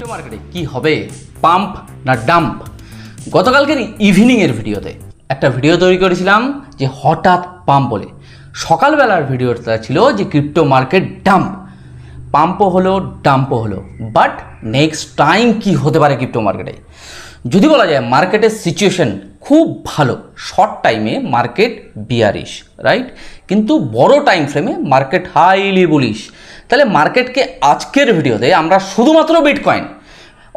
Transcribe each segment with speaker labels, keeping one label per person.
Speaker 1: Crypto মার্কেটে কি হবে, পাম্প না ডাম্প? গতকালকের ইভিনিংয়ের ভিডিওতে একটা ভিডিও তৈরি করেছিলাম যে হঠাৎ পাম্প বলে। সকালবেলার ভিডিওটা ছিল যে ক্রিপ্টো মার্কেট ডাম্প। পাম্পও হলো, ডাম্পও হলো, বাট নেক্সট টাইম কি হতে পারে ক্রিপ্টো মার্কেটে? যদি বলা যায় মার্কেটের সিচুয়েশন খুব ভালো, শর্ট টাইমে মার্কেট বিয়ারিশ, রাইট, কিন্তু বড় টাইম ফ্রেমে মার্কেট হাইলি বুলিশ। তাহলে মার্কেটকে আজকের ভিডিওতে আমরা শুধুমাত্র বিটকয়েন,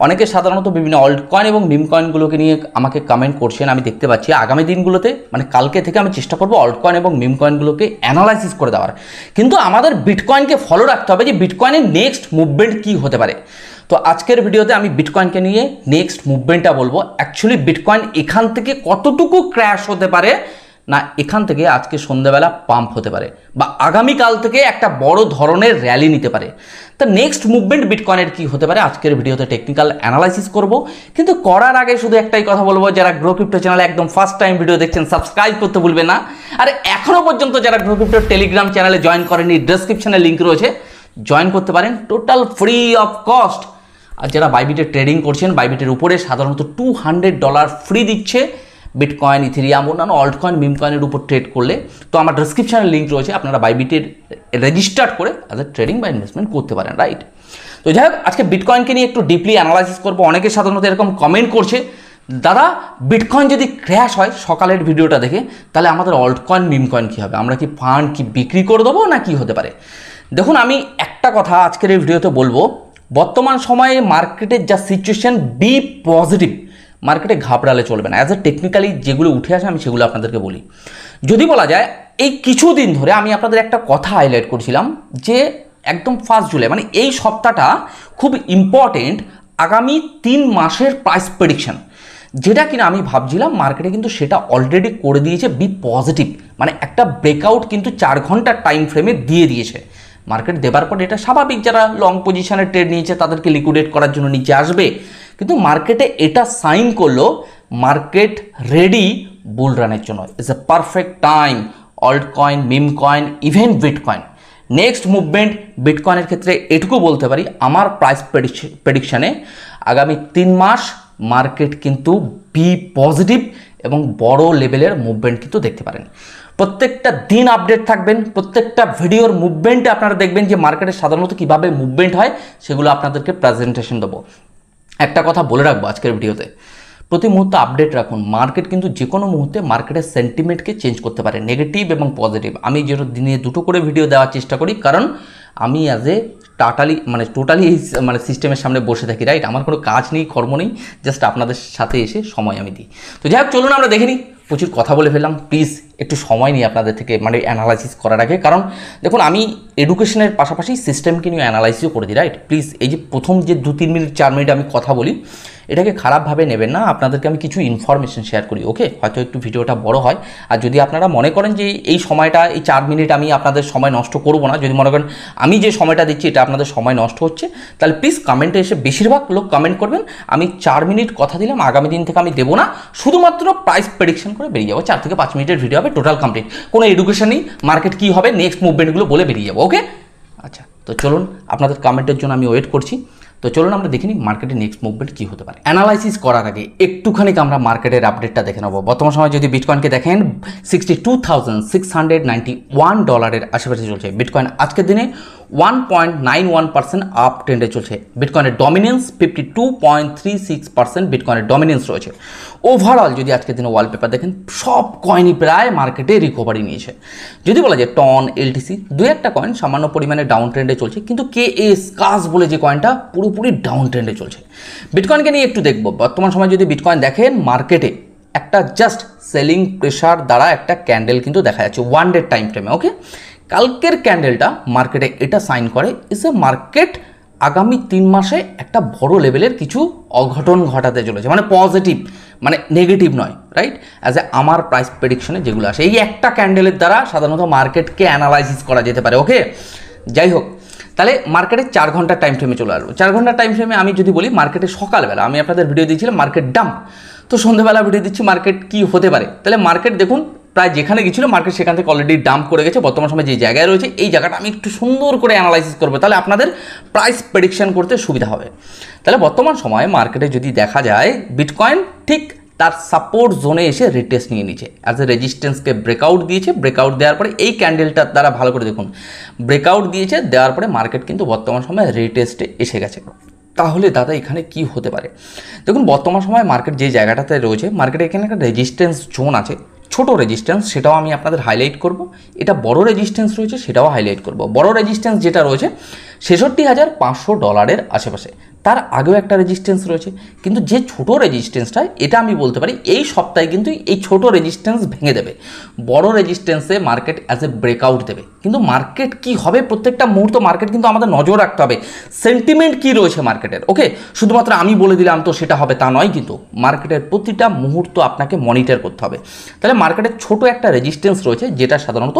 Speaker 1: অনেকে সাধারণত বিভিন্ন অল্ট কয়েন এবং মিম কয়েনগুলোকে নিয়ে আমাকে কমেন্ট করছেন, আমি দেখতে পাচ্ছি। আগামী দিনগুলোতে মানে কালকে থেকে আমি চেষ্টা করবো অল্ট কয়েন এবং মিম কয়েনগুলোকে অ্যানালাইসিস করে দেওয়ার, কিন্তু আমাদের বিটকয়েনকে ফলো রাখতে হবে যে বিটকয়েনের নেক্সট মুভমেন্ট কী হতে পারে। তো আজকের ভিডিওতে আমি বিটকয়েনকে নিয়ে নেক্সট মুভমেন্টটা বলবো। অ্যাকচুয়ালি বিটকয়েন এখান থেকে কতটুকু ক্র্যাশ হতে পারে, না এখান থেকে আজকে সন্ধ্যাবেলা পাম্প হতে পারে, বা আগামীকাল থেকে একটা বড় ধরনের র্যালি নিতে পারে। তা নেক্সট মুভমেন্ট বিটকয়েনের কি হতে পারে আজকের ভিডিওতে টেকনিক্যাল অ্যানালাইসিস করব। কিন্তু করার আগে শুধু একটাই কথা বলবো, যারা গ্রো ক্রিপ্টো চ্যানেলে একদম ফার্স্ট টাইম ভিডিও দেখছেন সাবস্ক্রাইব করতে ভুলবেন না। আর এখনও পর্যন্ত যারা গ্রো ক্রিপ্টোর টেলিগ্রাম চ্যানেলে জয়েন করেনি, ডেসক্রিপশনে লিঙ্ক রয়েছে, জয়েন করতে পারেন, টোটাল ফ্রি অফ কস্ট। আর যারা বাইবিটে ট্রেডিং করছেন, বাইবিটের উপরে সাধারণত $200 ফ্রি দিচ্ছে বিটকয়েন, ইথেরিয়াম, অন্যান্য অল্ট কয়েন, মিম কয়েনের উপর ট্রেড করলে। তো আমার ডেসক্রিপশনের লিঙ্ক রয়েছে, আপনারা বাইবিটের রেজিস্টার্ড করে তাদের ট্রেডিং বা ইনভেস্টমেন্ট করতে পারেন, রাইট। তো যাই হোক, আজকে বিটকয়েনকে নিয়ে একটু ডিপলি অ্যানালাইসিস করবো। অনেকে সাধারণত এরকম কমেন্ট করছে, দাদা বিটকয়েন যদি ক্র্যাশ হয় সকালের ভিডিওটা দেখে, তাহলে আমাদের অল্ট কয়েন, মিম কয়েন কী হবে? আমরা কি ফান্ড কি বিক্রি করে দেবো না কি হতে পারে? দেখুন, আমি একটা কথা আজকের এই ভিডিওতে বলবো, বর্তমান সময়ে মার্কেটের যা সিচুয়েশন, বি পজিটিভ। মার্কেটে ঘাবড়ালে চলবে না। অ্যাজ এ টেকনিক্যালি যেগুলো উঠে আসে আমি সেগুলো আপনাদেরকে বলি। যদি বলা যায় এই কিছুদিন ধরে আমি আপনাদের একটা কথা হাইলাইট করছিলাম যে একদম 1 জুলাই মানে এই সপ্তাহটা খুব ইম্পর্টেন্ট, আগামী 3 মাসের প্রাইস প্রেডিকশন, যেটা কিনা আমি ভাবছিলাম মার্কেটে কিন্তু সেটা অলরেডি করে দিয়েছে। বি পজিটিভ মানে একটা ব্রেকআউট কিন্তু 4 ঘন্টার টাইম ফ্রেমে দিয়ে দিয়েছে। মার্কেট দেবার পর এটা স্বাভাবিক, যারা লং পজিশনে ট্রেড নিয়েছে তাদেরকে লিকুইডেট করার জন্য নিচে আসবে, কিন্তু মার্কেটে এটা সাইন করলো মার্কেট রেডি বুল রানের জন্য। It's a perfect time. Alt coin, meme coin, even bitcoin next movement. বিটকয়েনের ক্ষেত্রে এটুকু বলতে পারি, আমার প্রাইস প্রেডিকশানে আগামী 3 মাস মার্কেট কিন্তু বি পজিটিভ এবং বড় লেভেলের মুভমেন্ট কিন্তু দেখতে পারেন। প্রত্যেকটা দিন আপডেট থাকবেন, প্রত্যেকটা ভিডিওর মুভমেন্টে আপনারা দেখবেন যে মার্কেটে সাধারণত কীভাবে মুভমেন্ট হয়, সেগুলো আপনাদেরকে প্রেজেন্টেশন দেবো। একটা কথা বলে রাখবো আজকের ভিডিওতে, প্রতি মুহূর্তে আপডেট রাখুন। মার্কেট কিন্তু যে কোনো মুহূর্তে মার্কেটের সেন্টিমেন্টকে চেঞ্জ করতে পারে, নেগেটিভ এবং পজিটিভ। আমি যেটা দিনে 2টো করে ভিডিও দেওয়ার চেষ্টা করি, কারণ আমি অ্যাজ এ টোটালি এই সিস্টেমের সামনে বসে থাকি, রাইট। আমার কোনো কাজ নেই, কর্ম নেই, জাস্ট আপনাদের সাথে এসে সময় আমি দিই। তো যাই হোক, চলুন আমরা দেখে নিই। প্রচুর কথা বলে ফেললাম, প্লিজ একটু সময় নিই আপনাদের থেকে অ্যানালাইসিস করার আগে, কারণ দেখুন আমি এডুকেশনের পাশাপাশি সিস্টেমকে নিয়ে অ্যানালাইসিসও করে দিই, রাইট। প্লিজ এই যে প্রথম যে 2-3 মিনিট 4 মিনিট আমি কথা বলি, এটাকে খারাপভাবে নেবেন না। আপনাদেরকে আমি কিছু ইনফরমেশন শেয়ার করি, ওকে। হয়তো একটু ভিডিওটা বড় হয়, আর যদি আপনারা মনে করেন যে এই সময়টা, এই 4 মিনিট আমি আপনাদের সময় নষ্ট করব না, যদি মনে করেন আমি যে সময়টা দিচ্ছি এটা আপনাদের সময় নষ্ট হচ্ছে, তাহলে প্লিজ কমেন্টে এসে, বেশিরভাগ লোক কমেন্ট করবেন আমি 4 মিনিট কথা দিলাম, আগামী দিন থেকে আমি দেবো না, শুধুমাত্র প্রাইস প্রেডিকশন করে বেরিয়ে যাবো। 4 থেকে 5 মিনিটের ভিডিও হবে, টোটাল কমপ্লিট, কোনো এডুকেশন নেই, মার্কেট কী হবে নেক্সট মুভমেন্টগুলো বলে বেরিয়ে যাবো, ওকে। আচ্ছা, তো চলুন, আপনাদের কমেন্টের জন্য আমি ওয়েট করছি। তো চলুন আমরা দেখে নিই মার্কেটের নেক্সট মুভমেন্ট কী হতে পারে। অ্যানালাইসিস করার আগে একটুখানি আমরা মার্কেটের আপডেটটা দেখে নেবো। বর্তমান সময় যদি বিটকয়েনকে দেখেন, $62,691 আশেপাশে চলছে। বিটকয়েন আজকের দিনে 1.91% আপ ট্রেন্ডে চলছে। বিটকয়েনের ডমিনেন্স 52.36% বিটকয়েনের ডমিনেন্স রয়েছে। ওভারঅল যদি আজকের দিনে ওয়ালপেপার দেখেন, সব কয়েনই প্রায় মার্কেটে রিকভারি নিয়েছে। যদি বলা যায় টন, এলটিসি, 2-1টা কয়েন সামান্য পরিমাণে ডাউন ট্রেন্ডে চলছে, কিন্তু কাজ বলে যে কয়েনটা পুরোপুরি ডাউন ট্রেন্ডে চলছে। বিটকয়েনকে নিয়ে একটু দেখবো। বর্তমান সময় যদি বিটকয়েন দেখেন, মার্কেটে একটা জাস্ট সেলিং প্রেশার দ্বারা একটা ক্যান্ডেল কিন্তু দেখা যাচ্ছে 1 ডে টাইম ফ্রেমে, ওকে। কালকের ক্যান্ডেলটা মার্কেটে এটা সাইন করে ইস এ মার্কেট আগামী 3 মাসে একটা বড় লেভেলের কিছু অঘটন ঘটাতে চলেছে, মানে পজিটিভ, মানে নেগেটিভ নয়, রাইট। অ্যাজ এ আমার প্রাইস প্রেডিকশনে যেগুলো আসে, এই একটা ক্যান্ডেলের দ্বারা সাধারণত মার্কেটকে অ্যানালাইসিস করা যেতে পারে, ওকে। যাই হোক, তাহলে মার্কেটে 4 ঘন্টার টাইম ফ্রেমে চলে আসবো। 4 ঘন্টার টাইম ফ্রেমে আমি যদি বলি, মার্কেটে সকালবেলা আমি আপনাদের ভিডিও দিয়েছিলাম মার্কেট ডাম্প, তো সন্ধ্যেবেলা ভিডিও দিচ্ছি মার্কেট কি হতে পারে। তাহলে মার্কেট দেখুন প্রায় যেখানে গেছিল মার্কেট সেখান থেকে অলরেডি ডাম্প করে গেছে। বর্তমান সময়ে যে জায়গায় রয়েছে এই জায়গাটা আমি একটু সুন্দর করে অ্যানালাইসিস করবো, তাহলে আপনাদের প্রাইস প্রেডিকশন করতে সুবিধা হবে। তাহলে বর্তমান সময়ে মার্কেটে যদি দেখা যায় বিটকয়েন ঠিক তার সাপোর্ট জোনে এসে রিটেস্ট নিয়ে নিচ্ছে, অ্যাজ এ রেজিস্ট্যান্সকে ব্রেকআউট দিয়েছে। ব্রেকআউট দেওয়ার পরে এই ক্যান্ডেলটার দ্বারা ভালো করে দেখুন, ব্রেকআউট দিয়েছে, দেওয়ার পরে মার্কেট কিন্তু বর্তমান সময়ে রিটেস্টে এসে গেছে। তাহলে দাদা এখানে কি হতে পারে? দেখুন বর্তমান সময় মার্কেট যে জায়গাটাতে রয়েছে, মার্কেটে এখানে একটা রেজিস্ট্যান্স জোন আছে, ছোট রেজিস্ট্যান্স, সেটাও আমি আপনাদের হাইলাইট করব। এটা বড় রেজিস্ট্যান্স রয়েছে, সেটাও হাইলাইট করব। বড় রেজিস্ট্যান্স যেটা রয়েছে $৬৭,৫০০ আশেপাশে, তার আগেও একটা রেজিস্ট্যান্স রয়েছে। কিন্তু যে ছোট রেজিস্ট্যান্সটা, এটা আমি বলতে পারি এই সপ্তাহে কিন্তু এই ছোট রেজিস্ট্যান্স ভেঙে দেবে, বড় রেজিস্ট্যান্সে মার্কেট অ্যাজ এ ব্রেকআউট দেবে। কিন্তু মার্কেট কি হবে প্রত্যেকটা মুহূর্ত মার্কেট কিন্তু আমাদের নজর রাখতে হবে, সেন্টিমেন্ট কি রয়েছে মার্কেটের। ওকে, শুধুমাত্র আমি বলে দিলাম তো সেটা হবে তা নয়, কিন্তু মার্কেটের প্রতিটা মুহূর্ত আপনাকে মনিটর করতে হবে। তাহলে মার্কেটের ছোট একটা রেজিস্ট্যান্স রয়েছে যেটা সাধারণত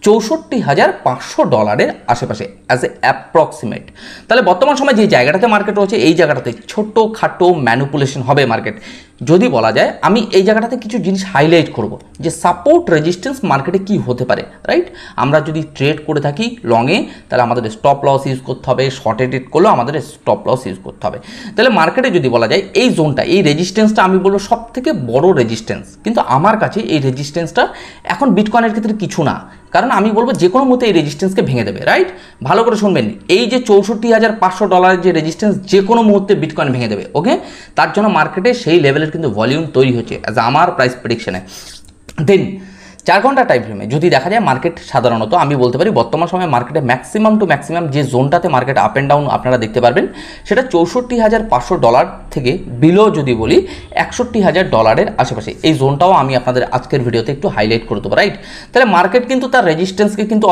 Speaker 1: $৬৪,৫০০ আশেপাশে অ্যাজ এ অ্যাপ্রক্সিমেট। তাহলে বর্তমান সময় যে জায়গাটাতে মার্কেট রয়েছে এই জায়গাটাতে ছোটো খাটো ম্যানুপুলেশন হবে মার্কেট। যদি বলা যায় আমি এই জায়গাটাতে কিছু জিনিস হাইলাইট করব যে সাপোর্ট রেজিস্ট্যান্স মার্কেটে কি হতে পারে, রাইট? আমরা যদি ট্রেড করে থাকি লংয়ে, তাহলে আমাদের স্টপ লস ইউজ করতে হবে, শর্টে ট্রেড করলেও আমাদের স্টপ লস ইউজ করতে হবে। তাহলে মার্কেটে যদি বলা যায় এই জোনটা, এই রেজিস্ট্যান্সটা আমি বলবো সব থেকে বড় রেজিস্ট্যান্স। কিন্তু আমার কাছে এই রেজিস্ট্যান্সটা এখন বিটকয়েনের ক্ষেত্রে কিছু না, কারণ আমি বলবো যে কোনো মতে এই রেজিস্ট্যান্সকে ভেঙে দেবে, রাইট? ভালো করে শুনবেন, এই যে $৬৪,৫০০ যে রেজিস্ট্যান্স যে কোনো মুহূর্তে বিটকয়েন ভেঙে দেবে। ওকে, তার জন্য মার্কেটে সেই লেভেলের কিন্তু ভলিউম তৈরি হচ্ছে অ্যাজ আমার প্রাইস প্রেডিকশনে। দেন 4 ঘন্টা টাইম ফ্রেমে যদি দেখা যায় মার্কেট সাধারণত আমি বলতে পারি বর্তমান সময়ে মার্কেটে ম্যাক্সিমাম টু ম্যাক্সিমাম যে জোনটাতে মার্কেট আপ অ্যান্ড ডাউন আপনারা দেখতে পারবেন সেটা $৬৪,৫০০ থেকে বিলো যদি বলি $৬১,০০০ আশেপাশে। এই জোনটাও আমি আপনাদের আজকের ভিডিওতে একটু হাইলাইট করে দেবো, রাইট? তাহলে মার্কেট কিন্তু তার রেজিস্ট্যান্সকে কিন্তু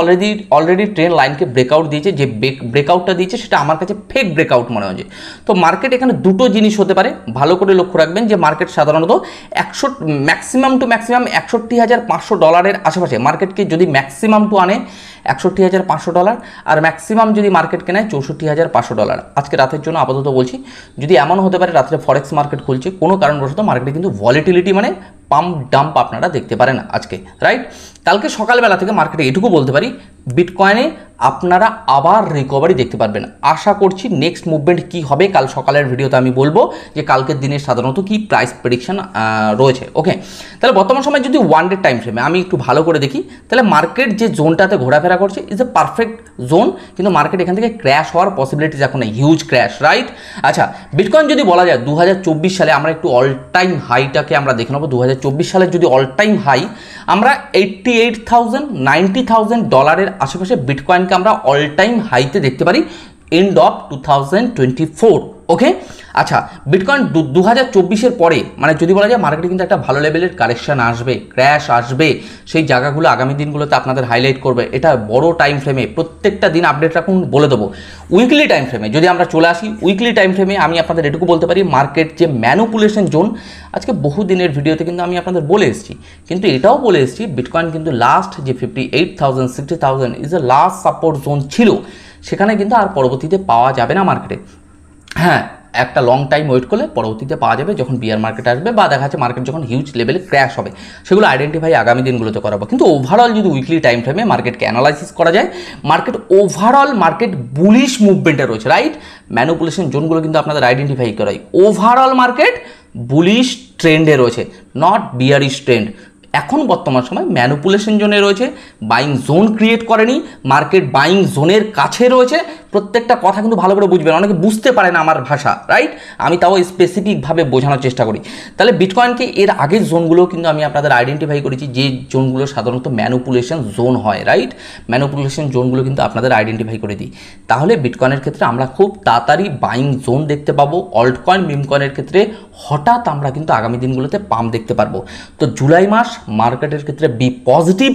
Speaker 1: অলরেডি ট্রেন লাইনকে ব্রেকআউট দিয়েছে। যে ব্রেকআউটটা দিয়েছে সেটা আমার কাছে ফেক ব্রেকআউট মনে হচ্ছে। তো মার্কেট এখানে দুটো জিনিস হতে পারে, ভালো করে লক্ষ্য রাখবেন যে মার্কেট সাধারণত ম্যাক্সিমাম টু ম্যাক্সিমাম $৬১,৫০০ আশেপাশে মার্কেটকে যদি ম্যাক্সিমাম টু আনে $৬১,৫০০ আর ম্যাক্সিমাম যদি মার্কেটকে নেয় $৬৪,৫০০। আজকে রাতের জন্য আপাতত বলছি, যদি এমন হতে পারে রাত্রে ফরেক্স মার্কেট খুলছে কোনো কারণবশত মার্কেটে কিন্তু ভলিটিলিটি মানে পাম্প ডাম্প আপনারা দেখতে পারেন আজকে, রাইট? কালকে সকালবেলা থেকে মার্কেটে এটুকু বলতে পারি বিটকয়েনে আপনারা আবার রিকভারি দেখতে পারবেন। আশা করছি নেক্সট মুভমেন্ট কি হবে কাল সকালের ভিডিওতে আমি বলবো যে কালকের দিনে সাধারণত কি প্রাইস প্রেডিকশন রয়েছে। ওকে, তাহলে বর্তমান সময় যদি ওয়ান ডে টাইম ফ্রেমে আমি একটু ভালো করে দেখি, তাহলে মার্কেট যে জোনটাতে ঘোরাফেরা করছে ইজ এ পারফেক্ট জোন, কিন্তু মার্কেট এখান থেকে ক্র্যাশ হওয়ার পসিবিলিটিস এখন নেই, হিউজ ক্র্যাশ, রাইট? আচ্ছা, বিটকয়েন যদি বলা যায় 2024 সালে আমরা একটু অল টাইম হাইটাকে আমরা দেখে নেবো। 2024 সালের যদি অল টাইম হাই আমরা $88,000-90,000 আশেপাশে বিটকয়েনকে আমরা অল টাইম হাইতে দেখতে পারি এন্ড অফ 2024। ওকে, আচ্ছা, বিটকয়েন 2024-এর পরে মানে যদি বলা যায় মার্কেটে কিন্তু একটা ভালো লেভেলের কারেকশন আসবে, ক্র্যাশ আসবে, সেই জায়গাগুলো আগামী দিনগুলোতে আপনাদের হাইলাইট করবে। এটা বড় টাইম ফ্রেমে প্রত্যেকটা দিন আপডেট রাখুন, বলে দেবো। উইকলি টাইম ফ্রেমে যদি আমরা চলে আসি, উইকলি টাইম ফ্রেমে আমি আপনাদের এটুকু বলতে পারি মার্কেট যে ম্যানুপুলেশন জোন, আজকে বহু দিনের ভিডিওতে কিন্তু আমি আপনাদের বলে এসেছি, কিন্তু এটাও বলে এসেছি বিটকয়েন কিন্তু লাস্ট যে 58,000 60,000 is a last support zone ছিল, সেখানে কিন্তু আর পরবর্তীতে পাওয়া যাবে না মার্কেটে। হ্যাঁ, একটা লং টাইম ওয়েট করলে পরবর্তীতে পাওয়া যাবে যখন বিয়ার মার্কেট আসবে বা দেখা যাচ্ছে মার্কেট যখন হিউজ লেভেলে ক্র্যাশ হবে, সেগুলো আইডেন্টিফাই আগামী দিনগুলোতে করাবো। কিন্তু ওভারঅল যদি উইকলি টাইম ফ্রেমে মার্কেটকে অ্যানালাইসিস করা যায়, মার্কেট ওভারঅল মার্কেট বুলিশ মুভমেন্টে রয়েছে, রাইট? ম্যানুপুলেশন জোনগুলো কিন্তু আপনাদের আইডেন্টিফাই করাই, ওভারঅল মার্কেট বুলিশ ট্রেন্ডে রয়েছে, নট বিয়ারিশ ট্রেন্ড। এখন বর্তমান সময় ম্যানুপুলেশন জোনে রয়েছে, বাইং জোন ক্রিয়েট করেনি, মার্কেট বাইং জোনের কাছে রয়েছে। প্রত্যেকটা কথা কিন্তু ভালো করে বুঝবেন, অনেকে বুঝতে পারে না আমার ভাষা, রাইট? আমি তাও স্পেসিফিকভাবে বোঝানোর চেষ্টা করি। তাহলে বিটকয়েনকে এর আগের জোনগুলো কিন্তু আমি আপনাদের আইডেন্টিফাই করেছি, যে জোনগুলো সাধারণত ম্যানুপুলেশন জোন হয়, রাইট? ম্যানুপুলেশন জোনগুলো কিন্তু আপনাদের আইডেন্টিফাই করে দিই। তাহলে বিটকয়েনের ক্ষেত্রে আমরা খুব তাড়াতাড়ি বাইং জোন দেখতে পাবো। অল্ট কয়েন মিম কয়েনের ক্ষেত্রে হঠাৎ আমরা কিন্তু আগামী দিনগুলোতে পাম্প দেখতে পারবো। তো জুলাই মাস মার্কেটের ক্ষেত্রে বি পজিটিভ,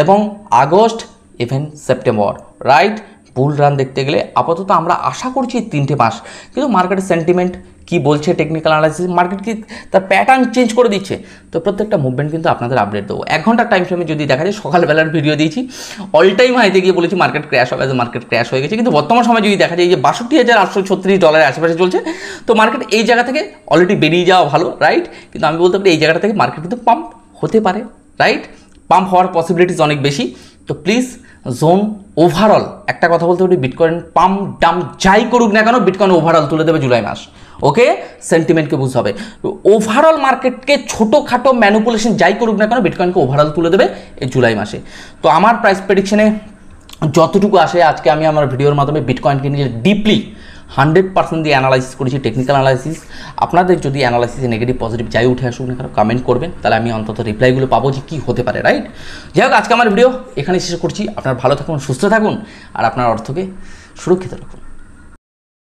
Speaker 1: এবং আগস্ট ইভেন সেপ্টেম্বর, রাইট? বুল রান দেখতে গেলে আপাতত আমরা আশা করছি 3টে মাস। কিন্তু মার্কেটের সেন্টিমেন্ট কি বলছে, টেকনিক্যাল অ্যানালাইসিস, মার্কেট কি তার প্যাটার্ন চেঞ্জ করে দিচ্ছে, তো প্রত্যেকটা মুভমেন্ট কিন্তু আপনাদের আপডেট দেবো। 1 ঘন্টার টাইম ফ্রেমে যদি দেখা যায় সকালবেলার ভিডিও দিয়েছি, অল টাইম হাইতে গিয়ে বলেছি মার্কেট ক্র্যাশ হবে, মার্কেট ক্র্যাশ হয়ে গেছে। কিন্তু বর্তমান সময় যদি দেখা যায় যে $62,836 আশেপাশে চলছে, তো মার্কেট এই জায়গা থেকে অলরেডি বেরিয়ে যাওয়া ভালো, রাইট? কিন্তু আমি বলতে পারি এই জায়গাটা থেকে মার্কেট কিন্তু পাম্প হতে পারে, রাইট? পাম্প হওয়ার পসিবিলিটিস অনেক বেশি। তো প্লিজ জোন ওভারঅল একটা কথা বলতে পারি, বিটকয়েন পাম্প ডাম্প যাই করুক না কেন বিটকয়েন ওভারঅল তুলে দেবে জুলাই মাস। ওকে, সেন্টিমেন্টকে বুঝতে হবে। ওভারঅল মার্কেটকে ছোটোখাটো ম্যানুপুলেশন যাই করুক না কেন বিটকয়েনকে ওভারঅল তুলে দেবে এই জুলাই মাসে। তো আমার প্রাইস প্রেডিকশনে যতটুকু আসে, আজকে আমি আমার ভিডিওর মাধ্যমে বিটকয়েনকে নিয়ে ডিপলি 100% দিয়ে অ্যানালাইসিস করেছি, টেকনিক্যাল অ্যানালাইসিস। আপনাদের যদি অ্যানালাইসিসে নেগেটিভ পজিটিভ যাই উঠে আসুক না কেন কমেন্ট করবেন, তাহলে আমি অন্তত রিপ্লাইগুলো পাবো যে কী হতে পারে, রাইট? যাই হোক, আজকে আমার ভিডিও এখানে শেষ করছি। আপনারা ভালো থাকুন, সুস্থ থাকুন, আর আপনার অর্থকে সুরক্ষিত রাখুন।